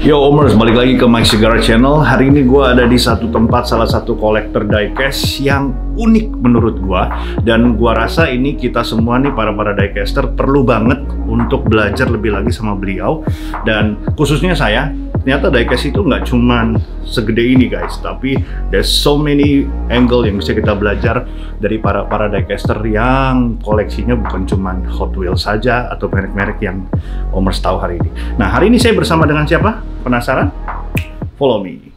Yo Omers, balik lagi ke Mike Segara Channel. Hari ini gue ada di satu tempat, salah satu kolektor diecast yang unik menurut gue. Dan gue rasa ini kita semua nih, para diecaster, perlu banget untuk belajar lebih lagi sama beliau. Dan khususnya saya, ternyata diecast itu nggak cuman segede ini guys, tapi there's so many angle yang bisa kita belajar dari para diecaster yang koleksinya bukan cuman Hot Wheels saja atau merek-merek yang Omers tahu hari ini. Nah, hari ini saya bersama dengan siapa? Penasaran? Follow me.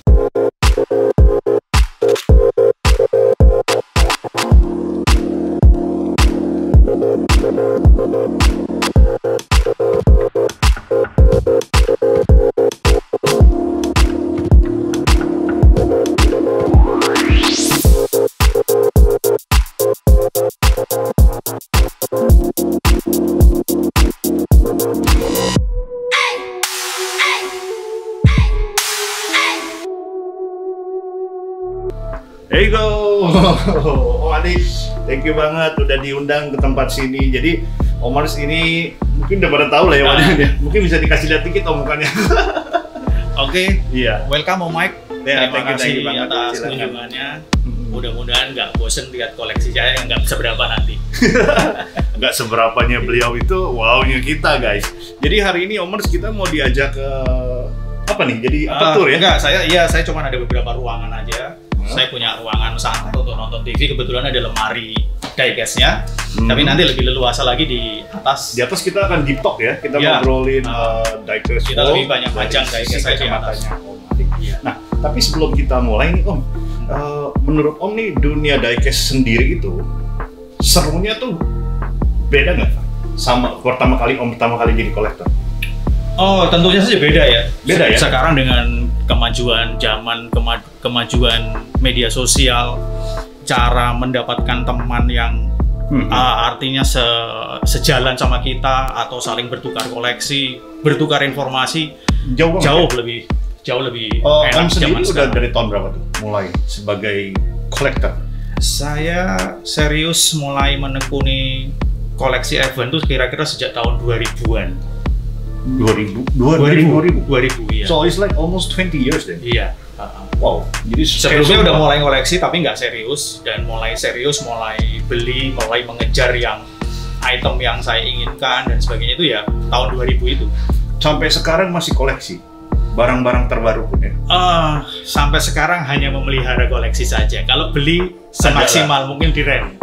Hey go, oh Adik, thank you banget udah diundang ke tempat sini. Jadi Omers ini mungkin udah pada tahu lah ya wajahnya. Mungkin bisa dikasih lihat dikit mukanya. Oke, iya. Welcome Om Mike. Ya, Terima kasih atas kunjungannya. Mudah-mudahan nggak bosen lihat koleksi saya yang nggak seberapa nanti. Nggak seberapanya beliau itu, wownya kita guys. Jadi hari ini Omers kita mau diajak ke apa nih? Jadi apa tour ya? Enggak, saya cuma ada beberapa ruangan aja. Saya punya ruangan santai untuk nonton TV, kebetulan ada lemari diecast-nya. Tapi nanti lebih leluasa lagi di atas. Di atas kita akan deep talk ya, kita ngobrolin diecast. Kita lebih banyak macam diecast saya di atas. Nah, tapi sebelum kita mulai nih Om, menurut Om nih dunia diecast sendiri itu serunya tuh beda nggak sama pertama kali jadi kolektor? Oh, tentunya saja beda ya. Beda ya? Sekarang dengan kemajuan zaman, kemajuan media sosial, cara mendapatkan teman yang artinya sejalan sama kita atau saling bertukar koleksi, bertukar informasi, jauh lebih enak. Om sendiri udah dari tahun berapa tuh mulai sebagai kolektor? Saya serius mulai menekuni koleksi event tuh kira-kira sejak tahun 2000-an. 2000 iya. So it's like almost 20 years then. Iya. Wow. Jadi sebelumnya udah mulai koleksi tapi nggak serius, dan mulai beli, mulai mengejar yang item yang saya inginkan dan sebagainya itu ya tahun 2000 itu. Sampai sekarang masih koleksi barang-barang terbaru pun ya? Sampai sekarang hanya memelihara koleksi saja. Kalau beli semaksimal mungkin di rent.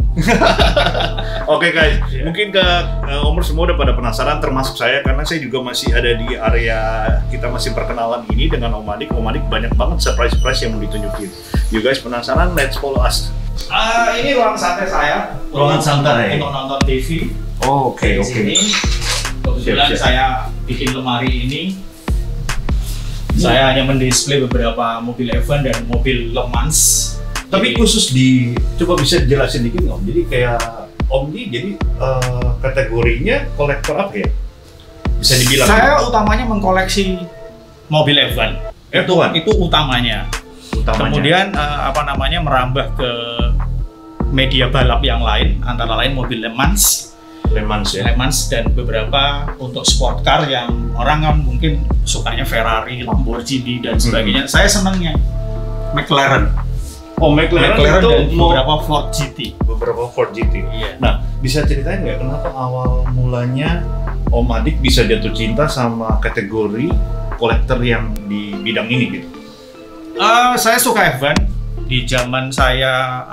Oke guys, mungkin Omers semua udah pada penasaran, termasuk saya, karena saya juga masih ada di area kita masih perkenalan ini dengan Om Adik. Om Adik banyak banget surprise yang mau ditunjukin. You guys penasaran? Let's follow us. Ini ruang santai saya. Ruangan santai untuk nonton TV. Oke. Kebetulan saya bikin lemari ini. Saya hanya mendisplay beberapa mobil event dan mobil Le Mans. Tapi khusus coba bisa jelasin dikit nggak Om? Jadi kayak Om ini jadi kategorinya kolektor apa ya? Bisa dibilang. Saya utamanya mengkoleksi mobil event. Itu utamanya. Kemudian merambah ke media balap yang lain, antara lain mobil Le Mans dan beberapa untuk sport car yang orang kan mungkin sukanya Ferrari, Lamborghini dan sebagainya. Saya senangnya McLaren. Oh, McLaren itu dan beberapa Ford GT. Iya. Nah, bisa ceritain nggak kenapa awal mulanya Om Adik bisa jatuh cinta sama kategori kolektor yang di bidang ini gitu? Saya suka event. Di zaman saya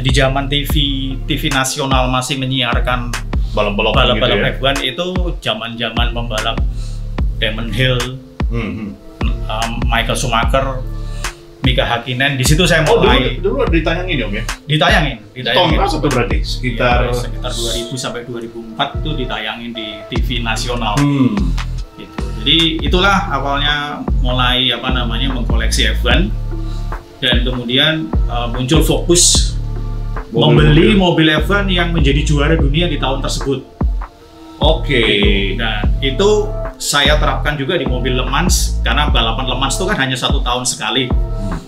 di zaman TV nasional masih menyiarkan balap-balap gitu ya? F1 itu zaman pembalap Damon Hill, Michael Schumacher, Mika Hakkinen. Di situ saya mulai. Dulu ditayangin dong ya? Ditayangin. Tahun berapa tuh berarti? Sekitar 2000 sampai 2004 tuh ditayangin di TV nasional. Gitu. Jadi itulah awalnya mulai mengkoleksi F1, dan kemudian muncul fokus membeli mobil F1 yang menjadi juara dunia di tahun tersebut. Oke. Nah, itu saya terapkan juga di mobil Le Mans, karena balapan Le Mans itu kan hanya 1 tahun sekali.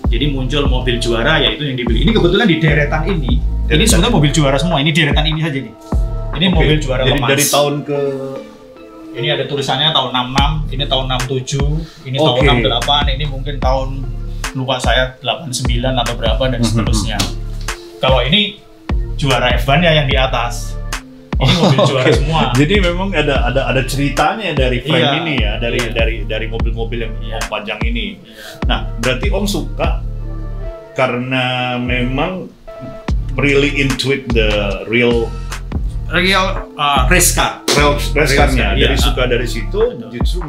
Jadi muncul mobil juara, yaitu yang dibeli. Ini kebetulan di deretan ini. Ini sebenarnya mobil juara semua. Ini deretan ini saja nih. Ini mobil juara Le Mans. Dari tahun ke Ini ada tulisannya tahun 66, ini tahun 67, ini tahun 68, ini mungkin tahun lupa saya 89 atau berapa dan seterusnya. Kalau ini juara F1 ya yang di atas. Ini mobil juara semua. Jadi memang ada ceritanya dari frame ini ya, dari mobil-mobil yang panjang ini. Nah, berarti Om suka karena memang really into it, the real race car. Race car-nya. Jadi suka dari situ, justru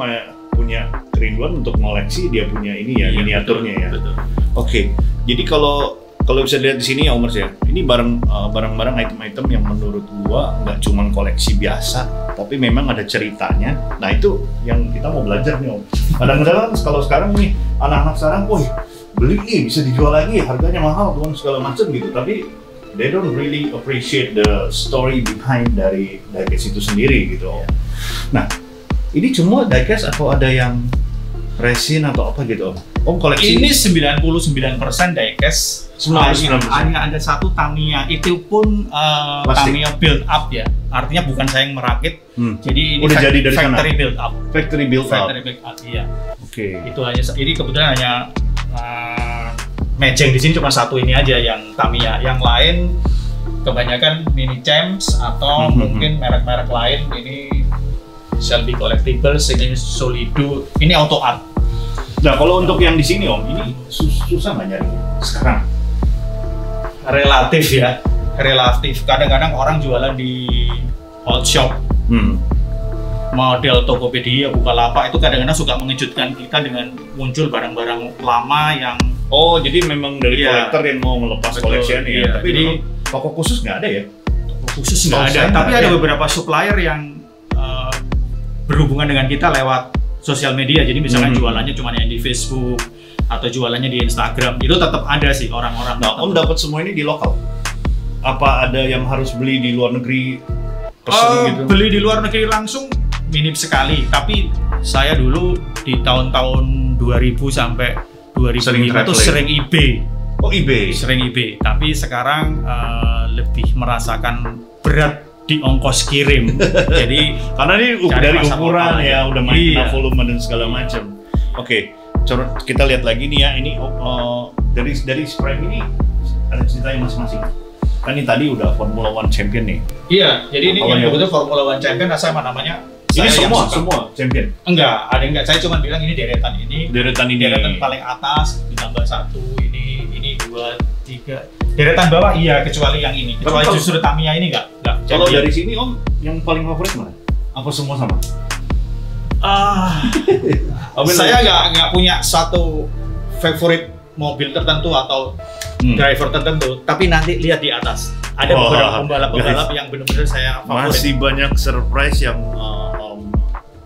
punya kerinduan untuk ngoleksi dia punya ini ya, miniaturnya ya. Oke. Jadi kalau bisa dilihat di sini ya Omers ya, ini barang-barang item-item yang menurut gua nggak cuma koleksi biasa, tapi memang ada ceritanya. Nah itu yang kita mau belajar nih Om. Kadang-kadang kalau sekarang nih anak-anak sekarang, beli nih bisa dijual lagi, harganya mahal tuh segala macam gitu. Tapi they don't really appreciate the story behind dari diecast itu sendiri gitu Om. Nah ini semua diecast atau ada yang resin atau apa gitu Om? Om koleksi ini 99% diecast. Hanya ada satu Tamiya, itu pun Tamiya build up ya. Artinya bukan saya yang merakit. Jadi ini udah jadi dari factory sana? build up. Factory build up. Iya. Oke. Itu hanya ini kebetulan hanya matching di sini cuma satu ini aja yang Tamiya. Yang lain kebanyakan mini champs atau mungkin merek-merek lain. Ini Shelby Collectibles, ini Solido, ini Auto Art. Nah kalau untuk yang di sini Om, ini susah nggak nyari sekarang? Relatif ya, relatif. Kadang-kadang orang jualan di old shop, model Tokopedia, Bukalapak itu kadang-kadang suka mengejutkan kita dengan muncul barang-barang lama yang jadi memang dari kolektor yang mau melepas koleksinya ya. Tapi jadi toko khusus nggak ada ya? Toko khusus nggak ada, tapi ada beberapa supplier yang berhubungan dengan kita lewat sosial media. Jadi misalnya jualannya cuma yang di Facebook atau jualannya di Instagram, itu tetap ada sih orang-orang. Nah, Om dapat semua ini di lokal? Apa ada yang harus beli di luar negeri? Gitu? Beli di luar negeri langsung minim sekali. Tapi saya dulu di tahun-tahun 2000 sampai 2005 itu sering eBay. Oh eBay? Sering eBay. Tapi sekarang lebih merasakan berat di ongkos kirim. Jadi karena ini dari ukuran ya, udah main volume dan segala macam. Oke, kita lihat lagi nih ya. Ini dari frame ini ada ceritanya masing-masing. Kan ini tadi udah Formula One Champion nih. Iya, jadi ini yang betul Formula One Champion, sama namanya. Ini semua champion? Enggak, ada enggak. Saya cuma bilang ini deretan ini. Deretan paling atas ditambah 1, ini 2, 3. Deretan bawah iya, kecuali yang ini. Kecuali justru Tamiya ini enggak. Kalau dari sini Om, yang paling favorit mana? Apa semua sama? Saya nggak punya satu favorit mobil tertentu atau driver tertentu, tapi nanti lihat di atas. Ada beberapa pembalap-pembalap yang benar-benar saya favorit. Masih banyak surprise yang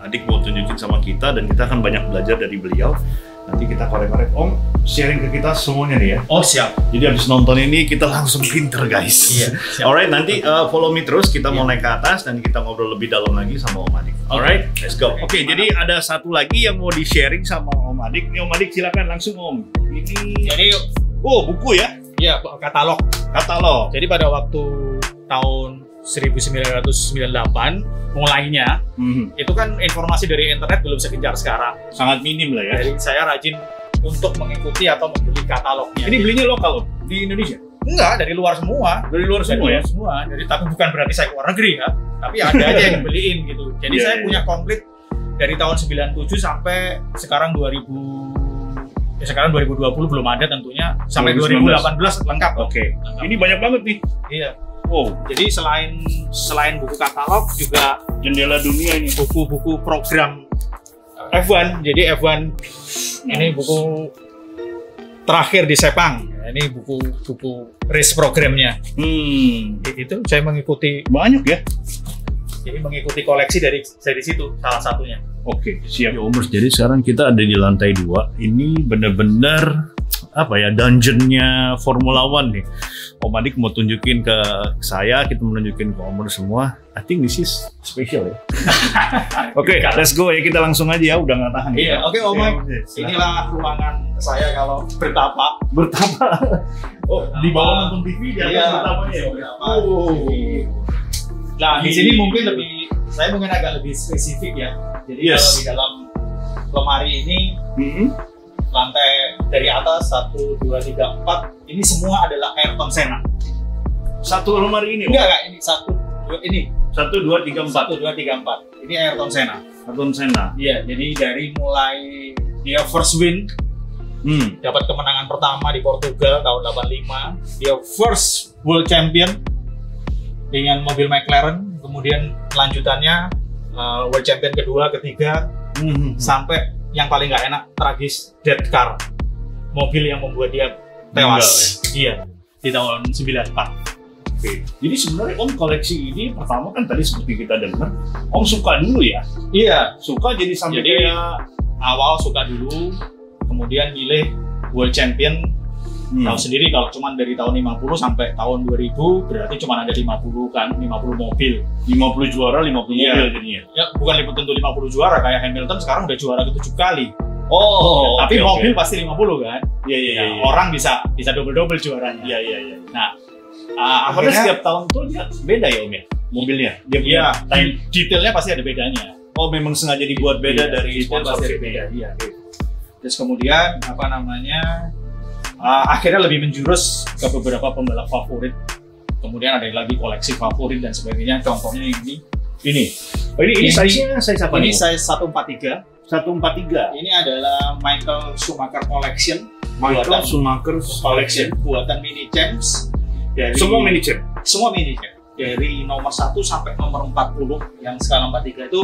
Adik mau tunjukin sama kita, dan kita akan banyak belajar dari beliau. Nanti kita korek-korek. Om sharing ke kita semuanya nih ya. Oh siap. Jadi abis nonton ini kita langsung pinter guys. Iya. Alright, nanti follow me terus. Kita mau naik ke atas dan kita ngobrol lebih dalam lagi sama Om Adik. Alright, let's go. Oke, jadi ada satu lagi yang mau di sharing sama Om Adik. Nih Om Adik silakan langsung Om. Ini. Jadi, buku ya? Iya, katalog. Jadi pada waktu tahun 1998 mulainya, itu kan informasi dari internet belum segencar sekarang. Sangat minim lah ya. Jadi saya rajin untuk mengikuti atau membeli katalognya. Ini belinya lokal di Indonesia? Enggak, dari luar semua. Dari luar semua ya? Semua. Jadi tapi bukan berarti saya keluar negeri ya. Tapi ada aja yang beliin gitu. Jadi saya punya komplit dari tahun 97 sampai sekarang 2000. Ya sekarang 2020 belum ada tentunya, sampai 2018 lengkap. Oke. Ini banyak banget nih. Iya. Wow. Jadi selain buku katalog juga jendela dunia ini, buku-buku program F1. Jadi F1 ini buku terakhir di Sepang. Ini buku race programnya. Itu saya mengikuti banyak ya. Jadi mengikuti koleksi dari situ salah satunya. Oke, siap. Ya, Omers, jadi sekarang kita ada di lantai 2. Ini benar-benar dungeonnya Formula One nih. Om Adik mau tunjukin ke saya, kita mau tunjukin ke Omers semua. I think this is special ya. Oke, let's go ya, kita langsung aja ya, udah nggak tahan. Iya, oke Om Mike. Inilah ruangan saya kalau bertapa. Oh, di bawah nonton TV di atas bertapanya ya. Nah, di sini mungkin lebih saya mungkin agak lebih spesifik ya. Jadi kalau di dalam lemari ini lantai dari atas 1, 2, 3, 4 ini semua adalah Ayrton Senna. Satu lemari ini? Enggak, ini 1, 2, ini 1, 2, 3, 4. 1, 2, 3, 4. Ini Ayrton Senna. Ayrton Senna. Iya, jadi dari mulai dia first win, dapat kemenangan pertama di Portugal tahun 85, dia first world champion dengan mobil McLaren, kemudian lanjutannya world champion kedua, ketiga, sampai yang paling nggak enak, tragis, death car, mobil yang membuat dia tewas. Iya, di tahun 94. Oke. Jadi sebenarnya Om koleksi ini pertama kan tadi seperti kita dengar, Om suka dulu ya? Iya, Suka jadi sampai kayak awal suka dulu, kemudian milih world champion. Tahu sendiri kalau cuma dari tahun 50 sampai tahun 2000 berarti cuma ada 50 kan, 50 mobil. 50 juara, 50 mobil jadinya. Ya, bukan tentu 50 juara kayak Hamilton sekarang udah juara ke-7 kali. Oh, tapi mobil pasti 50 kan? Iya. Orang bisa double juaranya. Iya. Nah, akhirnya setiap tahun tuh dia beda ya Om ya? Mobilnya? Dia detailnya pasti ada bedanya. Oh, memang sengaja dibuat beda dari sponsor beda. Iya. Terus kemudian apa namanya? Akhirnya lebih menjurus ke beberapa pembalap favorit. Kemudian ada lagi koleksi favorit dan sebagainya. Contohnya ini. Ini size-nya size apa? Ini size 143. 143. Ini adalah Michael Schumacher Collection. Michael Schumacher Collection buatan Mini Champs. Semua Mini Champ. Semua Mini Champ. Dari nomor 1 sampai nomor 40 yang skala 43 itu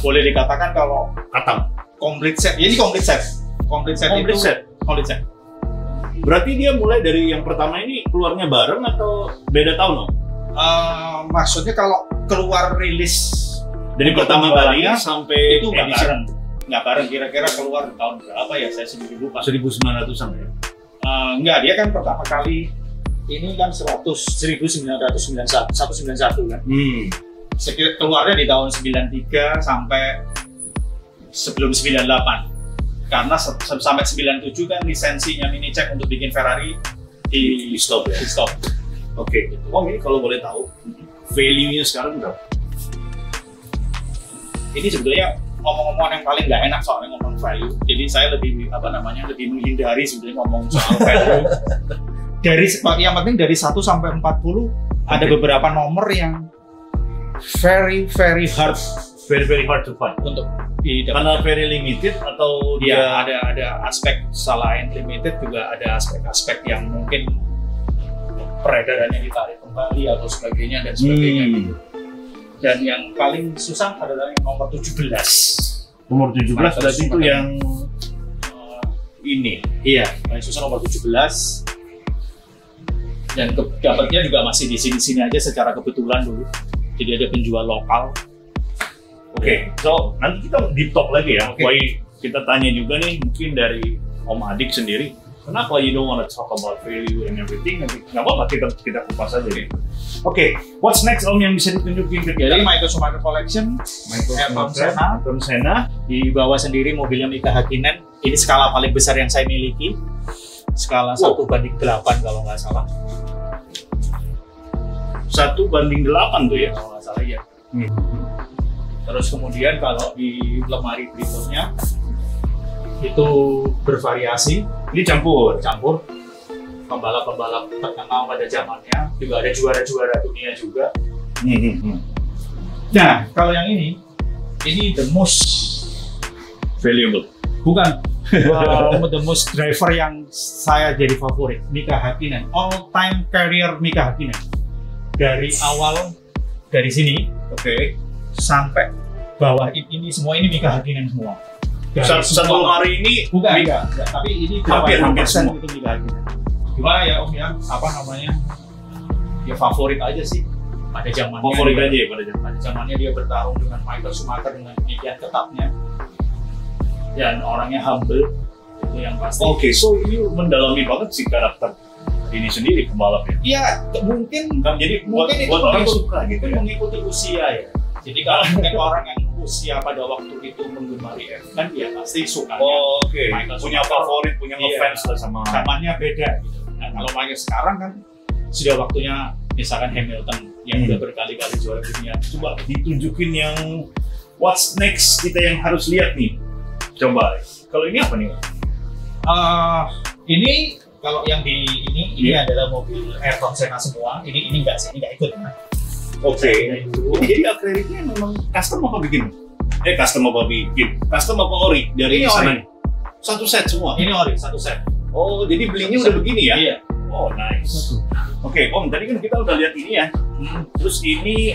boleh dikatakan kalau katam. Complete set. Ini complete set. Complete set. Berarti dia mulai dari yang pertama ini keluarnya bareng atau beda tahun, Om? Maksudnya kalau keluar rilis dari pertama kali sampai itu nggak bareng. Kira-kira keluar tahun berapa ya? Saya sendiri lupa. 1900-an ya? Enggak, dia kan pertama kali ini kan 1991 kan. Keluarnya di tahun 93 sampai sebelum 98. Karena sampai 97 kan lisensinya Mini Champ untuk bikin Ferrari di stop. Oke. Om, ini kalau boleh tahu value-nya sekarang berapa? Ini sebetulnya ngomong-ngomongan yang paling nggak enak soalnya ngomong value. Jadi saya lebih lebih menghindari sebetulnya ngomong soal value. Yang penting dari 1 sampai 40 ada beberapa nomor yang very hard to find untuk karena very limited atau dia ada aspek selain limited juga ada aspek-aspek yang mungkin peredarannya ditarik kembali atau sebagainya dan sebagainya gitu. Dan yang paling susah adalah yang nomor 17. Nomor 17 berarti itu yang ini. Iya, paling susah nomor 17. Dan dapatnya juga masih di sini-sini aja secara kebetulan dulu. Jadi ada penjual lokal. Oke, so nanti kita deep talk lagi ya. Kita tanya juga nih mungkin dari Om Adik sendiri, kenapa you don't want to talk about value and everything? Nanti nggak apa-apa kita kupas aja deh. Oke, what's next Om yang bisa ditunjukin ke kita? Jadi Michael Schumacher Collection, Ayrton Senna, di bawah sendiri mobilnya Mika Hakkinen. Ini skala paling besar yang saya miliki, skala 1:8 kalau nggak salah. 1:8 tuh ya? Kalau nggak salah ya. Terus kemudian kalau di lemari berikutnya itu bervariasi. Ini campur pembalap-pembalap terkenal pada zamannya, juga ada juara-juara dunia juga. Nah, kalau yang ini the most valuable. Bukan the most driver yang saya jadi favorit, Mika Hakkinen, all time career Mika Hakkinen. Dari awal dari sini, sampai bawah ini semua ini Mika Hakkinen semua. Satu lemari ini bukan, tapi ini hampir semua itu Mika Hakkinen. Gimana ya Om ya? Apa namanya? Ya favorit aja sih pada zamannya. Favorit aja ya pada zamannya dia bertarung dengan Michael Schumacher dengan demikian ketatnya. Dan orangnya humble, itu yang pasti. Oke, so ini mendalami banget sih karakter ini sendiri pembalapnya. Iya, mungkin jadi mungkin itu orang suka gitu ya. Mengikuti usia ya. Jadi kalau mungkin orang yang usia pada waktu itu menggemari F1 ya pasti suka. Punya favorit, punya ngefans lah sama. Zamannya beda gitu. Nah, kalau Michael sekarang kan sudah waktunya misalkan Hamilton yang udah berkali-kali juara dunia. Coba ditunjukin yang what's next kita yang harus lihat nih. Coba. Kalau ini apa nih? Ini kalau yang di ini adalah mobil Ayrton Senna semua. Ini enggak sih, ini enggak ikut. Oke. Jadi akriliknya memang custom apa bikin? Custom apa bikin? Custom apa ori dari sana nih? Satu set semua. Ini ori, satu set. Oh, jadi belinya udah begini ya? Iya. Oh, nice. Oke, Om, tadi kan kita udah lihat ini ya. Terus ini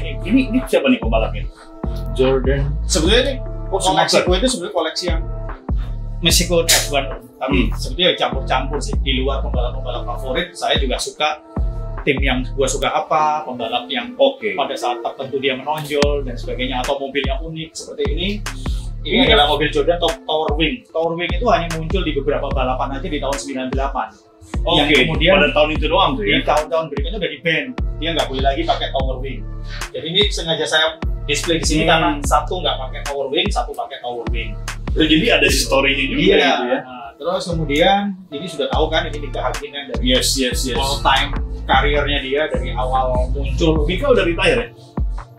siapa nih pembalapnya? Jordan. Sebenarnya nih, koleksi gue itu sebenarnya koleksi yang Mexico F1, tapi sebetulnya campur-campur sih. Di luar pembalap-pembalap favorit, saya juga suka tim yang gue suka apa, pembalap yang pada saat tertentu dia menonjol dan sebagainya, atau mobil yang unik seperti ini. Ini adalah mobil Jordan Tower Wing. Tower Wing itu hanya muncul di beberapa balapan aja di tahun 98. Yang kemudian pada tahun itu doang tuh ya? Di tahun-tahun berikutnya udah di ban. Dia nggak boleh lagi pakai Tower Wing. Jadi ini sengaja saya display di sini karena satu nggak pakai Tower Wing, satu pakai Tower Wing. Jadi ada story-nya juga gitu ya? Nah, terus kemudian ini sudah tahu kan ini Mika Hakkinen dari yes. all time karirnya dia dari awal muncul. Mika udah retire ya?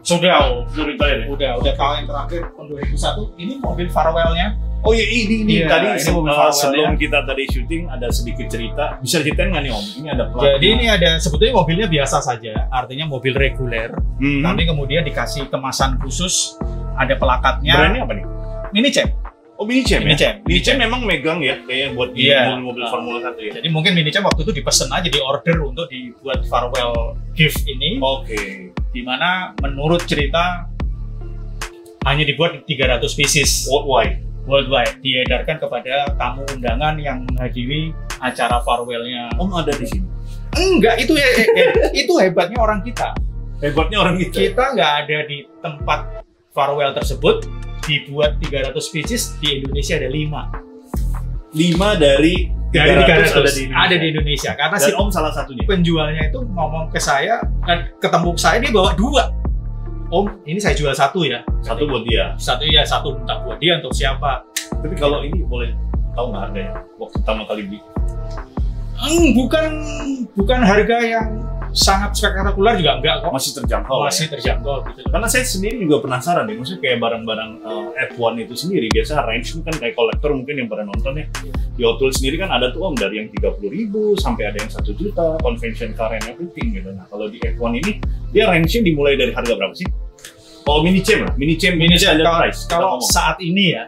Sudah retire ya? Udah tahun yang terakhir tahun 2001 ini mobil farewellnya. Oh iya ini tadi ini sebelum kita tadi syuting ada sedikit cerita. Bisa ceritain nggak nih Om? Ini ada plat. Jadi ini ada sebetulnya mobilnya biasa saja, artinya mobil reguler. Tapi kemudian dikasih kemasan khusus, ada plakatnya. Brandnya apa nih? Minicam. Oh Minicam. Minicam memang megang ya, kayaknya buat di mobil-mobil Formula 1 ya. Jadi mungkin Minicam waktu itu dipesan aja, di order untuk dibuat farewell gift ini. Oke. Dimana menurut cerita hanya dibuat 300 pieces worldwide, diedarkan kepada tamu undangan yang menghadiri acara farewellnya. Om ada di sini? Enggak, itu hebatnya orang kita. Kita nggak ada di tempat farewell tersebut, dibuat 300 pieces, di Indonesia ada 5 dari 300 ada di Indonesia. Karena dan si Om salah satunya. Penjualnya itu ngomong ke saya, dan ketemu saya dia bawa 2. Om, ini saya jual 1 ya. Satu buat dia. Satu entah buat dia untuk siapa. Tapi kalau ini boleh tahu nggak harganya waktu pertama kali beli? Bukan harga yang sangat spektakuler juga enggak kok. Masih terjangkau. Gitu. Karena saya sendiri juga penasaran nih, maksudnya kayak barang-barang F1 itu sendiri biasa range kan kayak kolektor mungkin yang pada nonton ya. Di Hot Wheels sendiri kan ada tuh Om dari yang 30.000 sampai ada yang 1 juta, convention car and everything gitu. Nah, kalau di F1 ini dia range-nya dimulai dari harga berapa sih? Oh, Minicam price. Kalau saat ini ya,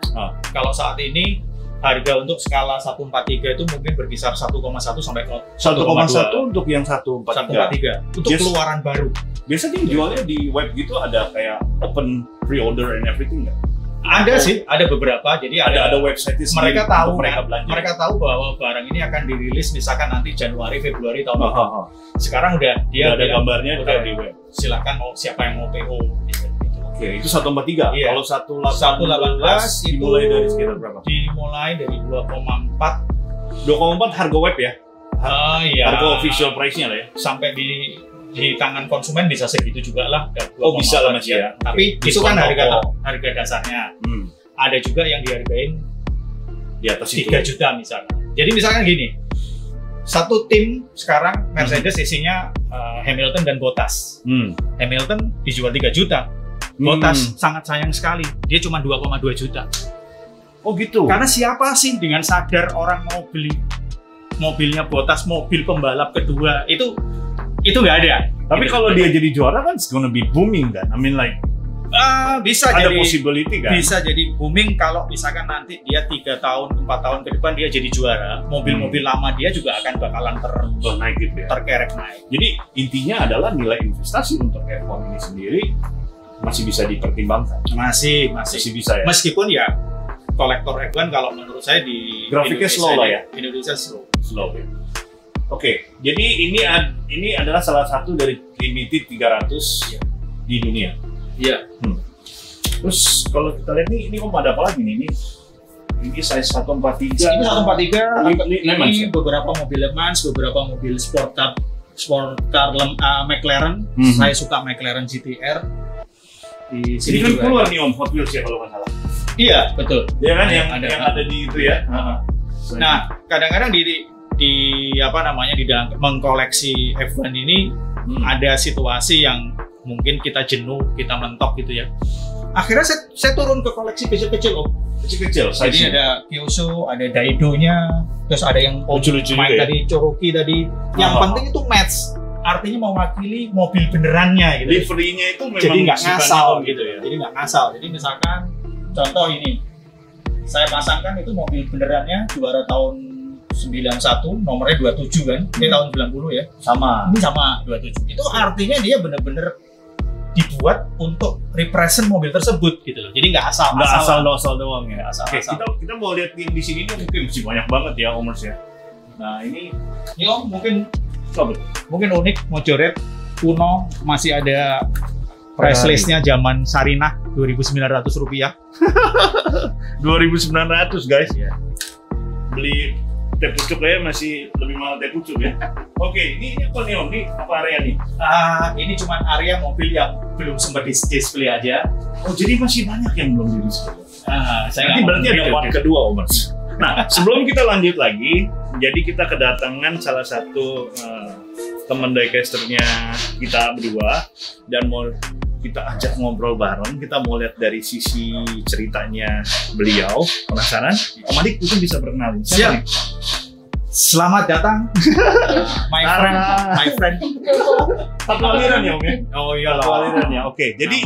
kalau saat ini harga untuk skala 143 itu mungkin berkisar 1,1 sampai 1,1 untuk yang 143 untuk keluaran baru. Biasanya jualnya di web gitu ada kayak open pre-order and everything nggak? Ada sih, ada beberapa. Jadi ada website mereka tahu mereka tahu bahwa barang ini akan dirilis misalkan nanti Januari Februari tahun depan. Sekarang udah ada gambarnya udah di web. Silakan mau siapa yang mau PO gitu. Oke, itu 143. Iya. Kalau 118 dimulai dari sekitar berapa? Dimulai dari 2,4. 2,4 harga web ya? Iya. Harga official price-nya lah ya. Sampai di tangan konsumen bisa segitu juga lah. Bisa lah Mas ya. Tapi itu kan harga dasarnya. Ada juga yang dihargain di atas 3 juta misalnya. Jadi misalkan gini, satu tim sekarang Mercedes isinya Hamilton dan Bottas. Hamilton dijual 3 juta. Bottas sangat sayang sekali, dia cuma 2,2 juta. Oh gitu? Karena siapa sih dengan sadar orang mau beli mobilnya Bottas, mobil pembalap kedua, itu nggak ada. Tapi gitu. Kalau dia jadi juara kan it's gonna be booming kan? I mean like bisa ada jadi possibility kan? Bisa jadi booming kalau misalkan nanti dia 3 tahun, 4 tahun ke depan dia jadi juara, mobil-mobil lama dia juga akan bakalan naik gitu ya? Terkerek naik. Jadi intinya adalah nilai investasi untuk F1 ini sendiri masih bisa dipertimbangkan. Masih bisa ya. Meskipun ya kolektor F1 kalau menurut saya di grafiknya slow lah ya. Indonesia slow ya. Oke, jadi ini adalah salah satu dari limited 300 di dunia. Iya. Terus kalau kita lihat ini Om ada apa lagi nih? Ini size 143. Ini 143. Ini beberapa mobil Le Mans, beberapa mobil sport car McLaren. Saya suka McLaren GTR. Di sini kan keluar nih Om Hot Wheels ya kalau nggak salah. Iya betul. Ya kan yang ada di itu ya. Nah kadang-kadang di apa namanya di dalam mengkoleksi F1 ini ada situasi yang mungkin kita jenuh, kita mentok gitu ya. Akhirnya saya turun ke koleksi kecil-kecil Om. Kecil-kecil. Jadi ada Kyosho, ada Daido-nya, terus ada yang lucu-lucu main tadi, Choroki tadi. Yang penting itu match, artinya mewakili mobil benerannya gitu. Livery-nya itu memang jadi nggak ngasal gitu ya. Jadi nggak ngasal. Jadi misalkan contoh ini, saya pasangkan itu mobil benerannya juara tahun 91, nomornya 27 kan, ini tahun 90 ya. Sama. Ini sama 27. Itu artinya dia bener-bener dibuat untuk represent mobil tersebut gitu loh. Jadi nggak asal doang ya. Kita mau lihat di sini nih mungkin masih banyak banget ya Omers ya. Nah ini Om mungkin unik, mau coret kuno, masih ada price listnya zaman Sarinah Rp2.900. 2.900 guys. Ya. Beli teh pucuk ya masih lebih mahal teh pucuk ya. Oke, ini apa nih Om? Ini apa area nih? Ini cuma area mobil yang belum sempat display aja. Oh jadi masih banyak yang belum di display. Saya berarti ada part kedua Omers. Nah sebelum kita lanjut lagi, jadi kita kedatangan salah satu teman diecasternya kita berdua dan mau kita ajak ngobrol bareng. Kita mau lihat dari sisi ceritanya beliau. Penasaran? Om Adik mungkin bisa perkenalin. Siap. Selamat datang, my friend. Satu aliran ya Om ya? Oh iyalah. Satu aliran ya. Oke. Jadi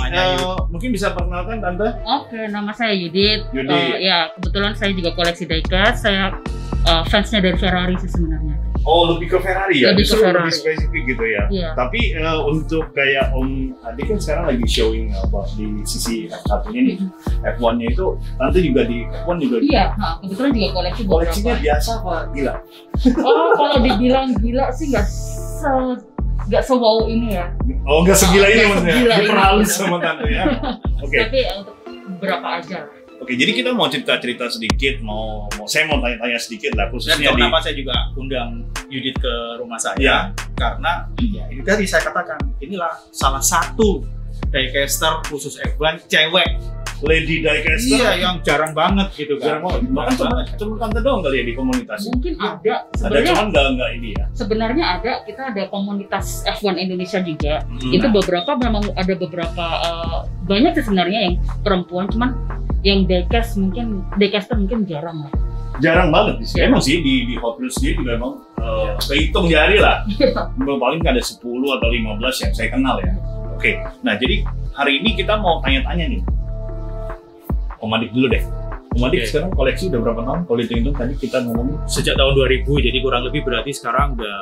mungkin bisa perkenalkan Tante? Oke, nama saya Yudit. Yudit. Ya, kebetulan saya juga koleksi diecast. Saya fansnya dari Ferrari sih sebenarnya. Oh, lebih ke Ferrari ya? Lebih ke Ferrari. Lebih spesifik gitu ya? Iya. Tapi untuk kayak Om Adi kan sekarang lagi showing di sisi F1-nya nih. F1-nya itu, Tante juga di F1 juga? Iya, kebetulan juga koleksi beberapa. Koleksinya biasa apa gila? Oh, kalau dibilang gila sih nggak se-wow ini ya. Oh, nggak segila ini maksudnya? Segila ini. Diperhalus sama Tante ya? Oke. Tapi untuk beberapa aja. Oke, jadi kita mau cerita-cerita sedikit, saya mau tanya-tanya sedikit lah, Dan khususnya kenapa saya juga undang Yudit ke rumah saya? Ya. Karena ya ini tadi saya katakan, inilah salah satu diecaster khusus F1 cewek. Lady Diecaster. Iya, yang jarang banget gitu kan. Jarang banget. Bahkan cuma Tante doang kali ya di komunitas. Mungkin ada. Ada cuman nggak ini ya. Sebenarnya ada, kita ada komunitas F1 Indonesia juga. Itu memang ada beberapa banyak sih sebenarnya yang perempuan, cuman yang diecaster mungkin jarang lah. Jarang banget di sini. Emang sih di Hot Wheels sendiri juga emang kehitung jari lah. Paling ada 10 atau 15 yang saya kenal ya. Oke. Nah, jadi hari ini kita mau tanya-tanya nih. Om Adik dulu deh. Om Adik sekarang koleksi udah berapa tahun? Kalau dihitung tadi kita ngomong sejak tahun 2000, jadi kurang lebih berarti sekarang udah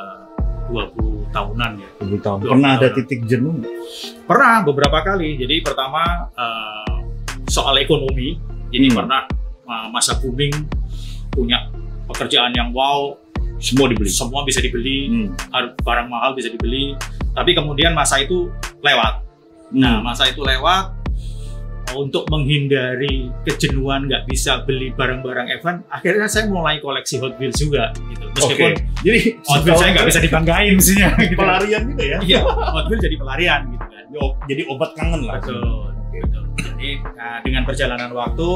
20 tahunan ya. 20 tahun. Pernah ada titik jenuh? Pernah beberapa kali. Jadi pertama soal ekonomi. Jadi pernah masa booming, punya pekerjaan yang wow, semua dibeli. Semua bisa dibeli, barang mahal bisa dibeli. Tapi kemudian masa itu lewat. Nah, masa itu lewat. Untuk menghindari kejenuhan nggak bisa beli barang-barang F1, akhirnya saya mulai koleksi Hot Wheels juga gitu. Meskipun jadi Hot Wheels saya nggak bisa dibanggain mestinya gitu. Pelarian gitu ya? Iya, Hot Wheels jadi pelarian gitu kan. Jadi obat kangen lah. Betul. Jadi dengan perjalanan waktu,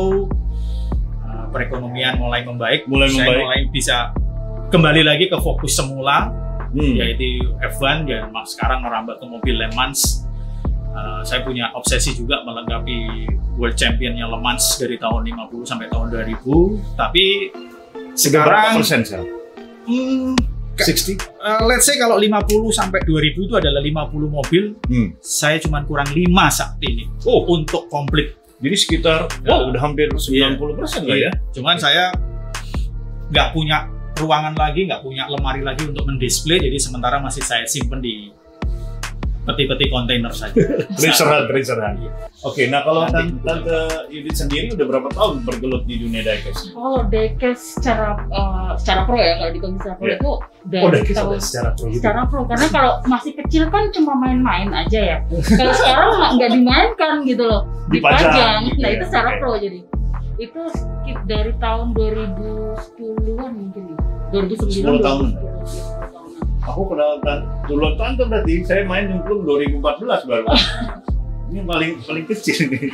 perekonomian mulai membaik. Saya mulai bisa kembali lagi ke fokus semula, yaitu F1 dan sekarang merambah ke mobil Le Mans. Saya punya obsesi juga melengkapi World Championnya Le Mans dari tahun 50 sampai tahun 2000. Tapi sekarang persen sih? 60? Let's say kalau 50 sampai 2000 itu adalah 50 mobil, saya cuma kurang 5 saat ini untuk komplit. Jadi sekitar udah hampir 90% lah ya. Cuman saya nggak punya ruangan lagi, nggak punya lemari lagi untuk mendisplay, jadi sementara masih saya simpen di peti-peti kontainer saja. Treasurean. Oke, nah kalau Tante Yudit sendiri udah berapa tahun bergelut di dunia diecast? Oh, diecast secara pro ya, kalau di komisi pro itu dari tahun secara pro. Karena kalau masih kecil kan cuma main-main aja ya. Kalau sekarang nggak dimainkan gitu loh, dipajang. Nah itu secara pro jadi. Itu dari tahun 2010-an mungkin ya. 2009. 10 tahun. Aku kenal dulu Tante berarti saya main nyemplung 2014 baru. Ini paling kecil nih.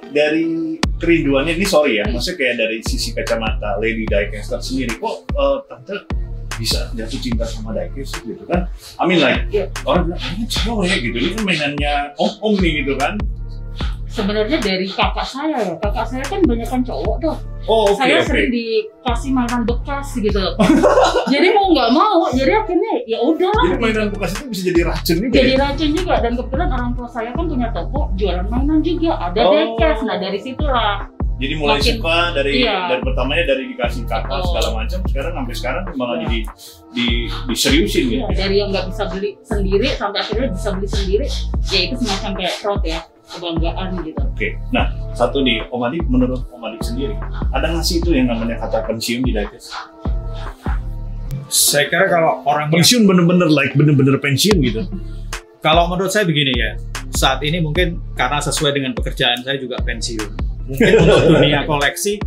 Dari kerinduannya ini sorry ya, maksudnya kayak dari sisi kacamata Lady Diecaster sendiri kok Tante bisa jatuh cinta sama diecast gitu kan? I mean like orang bilang ini cewek gitu, ini kan mainannya om nih gitu kan? Sebenarnya dari kakak saya ya, kakak saya kan banyak kan cowok tuh. Saya sering dikasih mainan bekas gitu. Jadi mau nggak mau, jadi akhirnya ya udah. Jadi mainan bekas itu bisa jadi racun juga. Jadi racun juga, dan kebetulan orang tua saya kan punya toko jualan mainan juga, ada diecast. Nah dari situlah. Jadi mulai suka dari pertamanya dari dikasih kakak segala macam, sampai sekarang malah jadi diseriusin gitu. Dari yang nggak bisa beli sendiri sampai akhirnya bisa beli sendiri, ya itu semacam kayak proud ya, kebanggaan gitu. Oke, nah satu nih Om Adik, menurut Om Adik sendiri, ada nggak sih itu yang namanya kata pensiun di diecast? Saya kira kalau orang pensiun bener-bener pensiun gitu. Kalau menurut saya begini ya, saat ini mungkin karena sesuai dengan pekerjaan saya juga pensiun. Mungkin untuk dunia koleksi,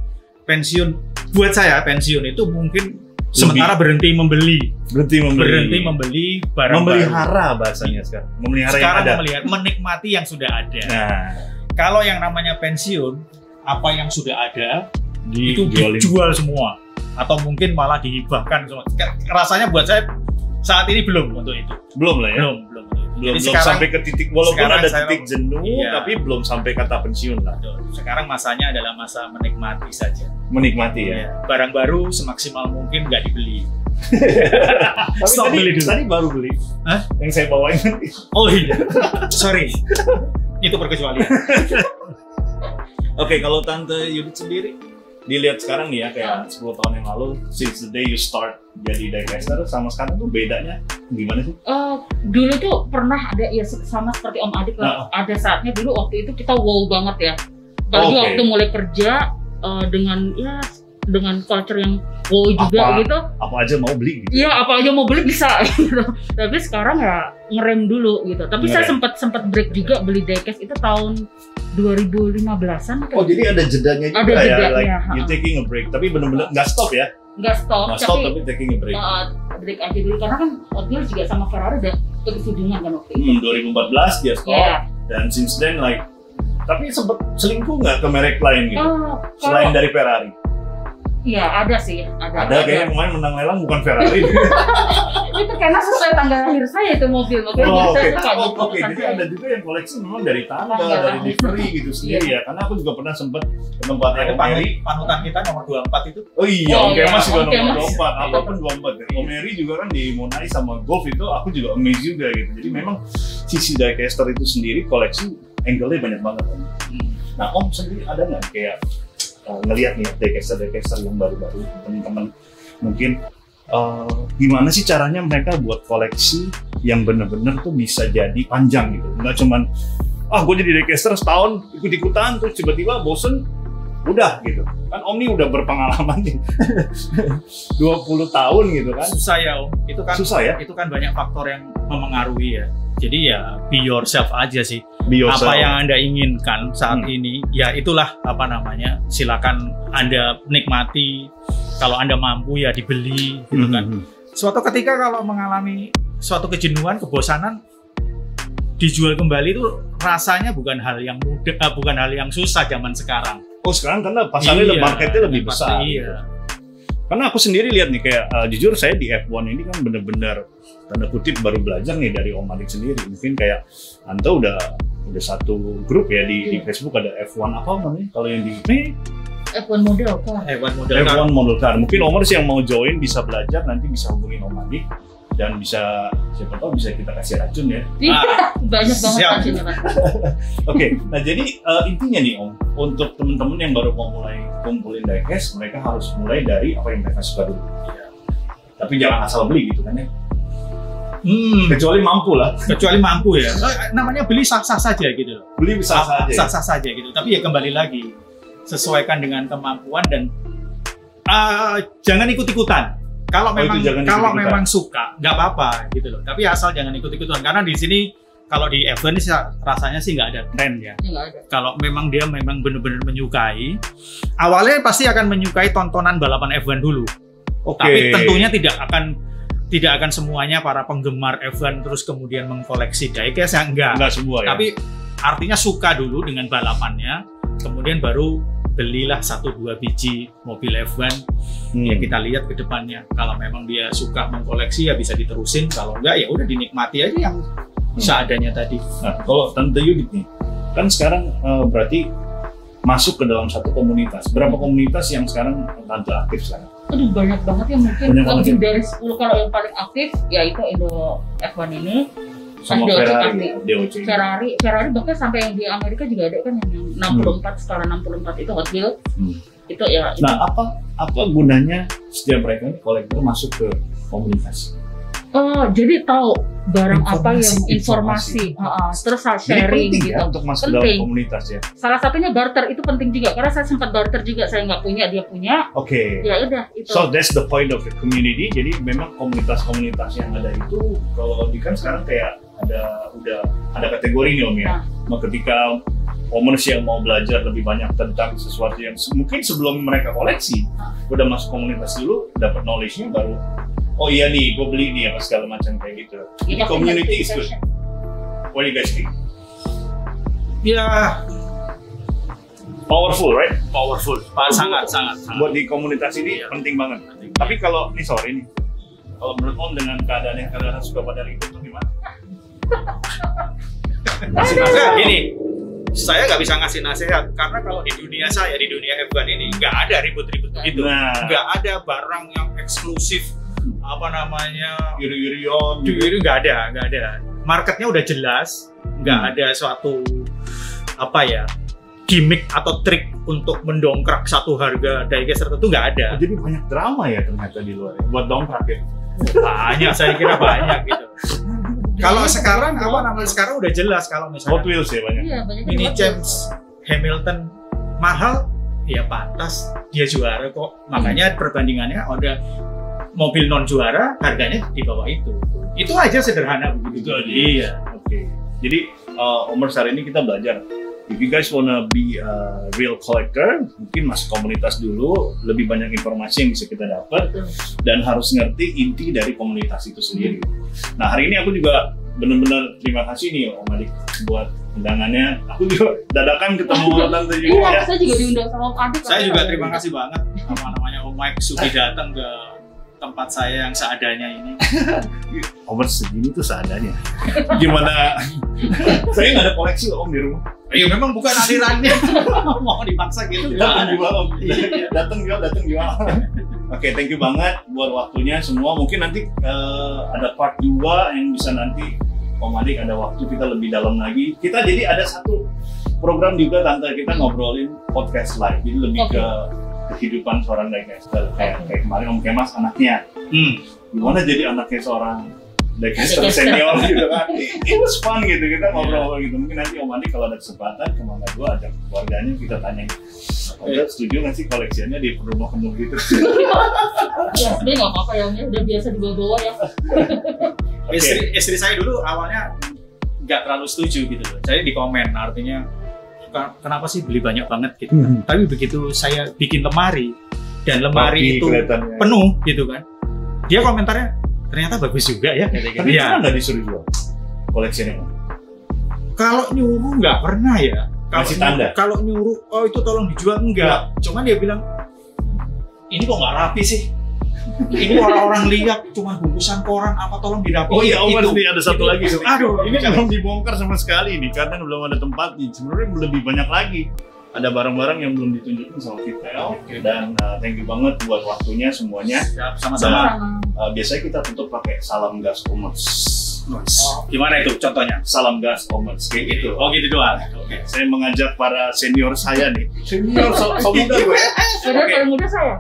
pensiun buat saya pensiun itu mungkin sementara berhenti membeli barang memelihara bahasanya sekarang. Menikmati yang sudah ada. Nah, kalau yang namanya pensiun, apa yang sudah ada itu dijual semua atau mungkin malah dihibahkan semua. Rasanya buat saya saat ini belum untuk itu. Belum lah ya. Belum sekarang, sampai ke titik, walaupun ada titik jenuh, tapi belum sampai kata pensiun lah. Sekarang masanya adalah masa menikmati saja. Menikmati ya. Barang baru semaksimal mungkin nggak dibeli. Tapi tadi baru beli. Hah? Yang saya bawain. Oh iya. Sorry. Itu perkecualian. Oke, kalau Tante Yudit sendiri, dilihat sekarang nih ya, kayak 10 tahun yang lalu, since the day you start jadi diecaster, sama sekarang tuh bedanya gimana sih? Dulu tuh pernah ada ya sama seperti Om Adik lah. Ada saatnya dulu waktu itu kita wow banget ya. Apalagi waktu mulai kerja dengan culture yang wow juga gitu. Apa aja mau beli gitu. Iya, apa aja mau beli bisa gitu. Tapi sekarang ya ngerem dulu gitu. Tapi saya sempat break juga beli diecast itu tahun 2015-an. Oh, jadi ada jedanya juga you taking a break, tapi benar-benar nggak stop ya? Nggak stop, tapi taking a break. Break aja dulu, karena kan dia juga sama Ferrari udah putus hubungan kan waktu itu. 2014 dia stop, dan since then tapi sempet selingkuh nggak ke merek lain gitu? Selain dari Ferrari? Iya, ada sih. Ada kayaknya kemarin menang lelang bukan Ferrari. Itu karena sesuai tanggal lahir saya itu mobil. Saya suka gitu. Jadi ada juga yang koleksi memang dari tanggal, dari livery gitu sendiri ya. Karena aku juga pernah sempat ke tempat Omeri. Panutan kita nomor 24 itu. Oh iya, Mas juga nomor 24. Apapun 24. Omeri juga kan di Monai sama Golf itu aku juga amazed juga gitu. Jadi memang sisi diecaster itu sendiri koleksi angle-nya banyak banget. Nah, Om sendiri ada nggak kayak ngelihat nih diecaster yang baru-baru, teman-teman mungkin gimana sih caranya mereka buat koleksi yang bener-bener tuh bisa jadi panjang gitu, nggak cuman gue jadi diecaster setahun ikut-ikutan terus tiba-tiba bosen udah gitu kan. Om nih udah berpengalaman nih 20 tahun gitu kan. Susah ya Om, itu kan banyak faktor yang memengaruhi ya. Jadi ya be yourself aja sih. Apa yang Anda inginkan saat ini, ya itulah silakan Anda nikmati. Kalau Anda mampu ya dibeli gitu kan. Suatu ketika kalau mengalami suatu kejenuhan, kebosanan, dijual kembali itu rasanya bukan hal yang mudah, bukan hal yang susah zaman sekarang. Oh sekarang karena pasarnya marketnya lebih besar. Iya. Karena aku sendiri lihat nih kayak jujur saya di F1 ini kan bener-bener tanda kutip baru belajar nih dari Om Adik sendiri. Mungkin kayak Anta udah satu grup ya di Facebook, ada F1 apa namanya kalau yang di F1 model car. F1 model car. Mungkin Omers yang mau join bisa belajar, nanti bisa hubungin Om Adik dan bisa siapa tahu bisa kita kasih racun ya. Banyak banget racunnya Pak. Oke, nah jadi intinya nih Om, untuk teman-teman yang baru mau mulai kumpulin diecast, mereka harus mulai dari apa yang mereka suka dulu. Tapi jangan asal beli gitu kan ya. Kecuali mampu ya. Namanya beli sah-sah saja gitu. Beli sah-sah saja gitu. Tapi ya kembali lagi sesuaikan dengan kemampuan dan jangan ikut-ikutan. Kalau memang suka nggak apa-apa gitu loh. Tapi asal jangan ikut-ikutan karena di sini kalau di F1 ini rasanya sih nggak ada tren ya. Kalau memang dia benar-benar menyukai, awalnya pasti akan menyukai tontonan balapan F1 dulu. Tapi tentunya tidak akan semuanya para penggemar F1 terus kemudian mengkoleksi diecast ya enggak semua ya. Tapi artinya suka dulu dengan balapannya, kemudian baru belilah 1-2 biji mobil F1. Ya kita lihat ke depannya. Kalau memang dia suka mengkoleksi ya bisa diterusin. Kalau enggak ya udah dinikmati aja yang seadanya tadi. Nah, kalau Tante Yudit nih, kan sekarang berarti masuk ke dalam satu komunitas. Berapa komunitas yang sekarang Tante aktif sekarang? Aduh, banyak banget ya, mungkin lebih dari 10. Kalau yang paling aktif ya itu Indo F1 ini. Sama Ferrari, DOC. Ferrari bahkan sampai yang di Amerika juga ada kan yang 64 skala 64 itu Hot Wheels. Itu ya. Nah, apa gunanya setiap mereka ini kolektor masuk ke komunitas? Oh, jadi tahu barang apa yang informasi. Terus sharing gitu. Ya, untuk masuk dalam komunitas ya. Salah satunya barter itu penting juga karena saya sempat barter juga, saya nggak punya, dia punya. Oke. Ya udah itu. So that's the point of the community. Jadi memang komunitas-komunitas yang ada itu kalau di kan sekarang kayak ada kategori nih Om ya. Nah, ketika Omers yang mau belajar lebih banyak tentang sesuatu yang mungkin sebelum mereka koleksi, udah masuk komunitas dulu, dapat knowledge-nya baru. Oh iya nih, gue beli nih apa segala macam kayak gitu. Jadi community is good. What do you guys think? Ya, powerful, right? Powerful. Sangat. Buat di komunitas ini penting banget. Tapi kalau ini sorry nih, kalau menurut Om dengan keadaan yang kadang-kadang suka pada ribut itu gimana? Gini, saya nggak bisa ngasih nasihat karena kalau di dunia saya, di dunia F1 ini nggak ada ribut-ribut begitu. Nggak ada barang yang eksklusif apa namanya iri-irion nggak ada. Marketnya udah jelas, nggak ada suatu apa ya gimmick atau trik untuk mendongkrak satu harga diecast tertentu, nggak ada. Jadi banyak drama ya ternyata di luar ya, buat dongkrak ya. Banyak, saya kira banyak gitu. Kalau sekarang sekarang udah jelas kalau misalnya Hot Wheels ya banyak. Iya, banyak ini James Hamilton mahal ya pantas dia juara kok. Makanya perbandingannya ada mobil non juara harganya di bawah itu. Itu aja sederhana begitu. Iya. Oke. Jadi Omers hari ini kita belajar. If you guys wanna be a real collector, mungkin masuk komunitas dulu, lebih banyak informasi yang bisa kita dapat, dan harus ngerti inti dari komunitas itu sendiri. Nah, hari ini aku juga benar-benar terima kasih nih Om Adik buat undangannya. Aku juga dadakan ketemu Tante juga. Iya, saya juga diundang sama Om Adik. Saya juga terima kasih banget Om Mike Sugi datang ke tempat saya yang seadanya ini. Omers segini tuh seadanya. Gimana? Saya nggak ada koleksi loh Om di rumah. Iya memang bukan alirannya. Mau dipaksa gitu. Datang jual Om. Datang jual. Oke, thank you banget buat waktunya semua. Mungkin nanti ada part 2 yang bisa nanti Om Adik ada waktu kita lebih dalam lagi. Kita jadi ada satu program juga Tante, kita ngobrolin podcast live. Jadi lebih ke kehidupan seorang diecaster kayak kemarin Om Kemas anaknya. Gimana jadi anaknya seorang diecaster senior gitu kan. It was fun gitu, kita ngobrol gitu. Mungkin nanti Om Adik kalau ada kesempatan kemana gua ajak keluarganya kita tanya. Udah setuju nggak sih koleksiannya di rumah penuh gitu? Ya, dia nggak apa-apa ya, udah biasa dibawa-bawa ya. Istri saya dulu awalnya nggak terlalu setuju gitu loh. Saya di komen, artinya kenapa sih beli banyak banget gitu. Tapi begitu saya bikin lemari dan lemari itu penuh gitu kan, dia komentarnya ternyata bagus juga ya. Tapi pernah nggak disuruh jual koleksinya? Kalau nyuruh nggak pernah ya. Kalau nyuruh, oh itu tolong dijual, enggak. Cuman dia bilang, ini kok nggak rapi sih. Ini orang-orang lihat cuma bungkusan koran apa, tolong dirapiin. Oh iya, Om ada satu lagi. Aduh, ini belum dibongkar sama sekali nih, karena belum ada tempat. Sebenarnya lebih banyak lagi. Ada barang-barang yang belum ditunjukin sama kita. Dan thank you banget buat waktunya semuanya. Sama-sama. Biasanya kita tutup pakai salam gas Omers. Gimana itu contohnya? Salam gas Omers kayak gitu. Oh gitu doang. Oke. Saya mengajak para senior saya nih. Senior so muda gue. Paling muda saya.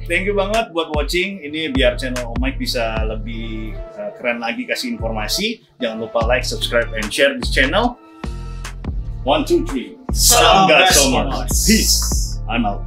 Thank you banget buat watching. Ini biar channel Om Mike bisa lebih keren lagi kasih informasi. Jangan lupa like, subscribe, and share this channel. 1, 2, 3. Salam gas Omers. Peace. I'm out.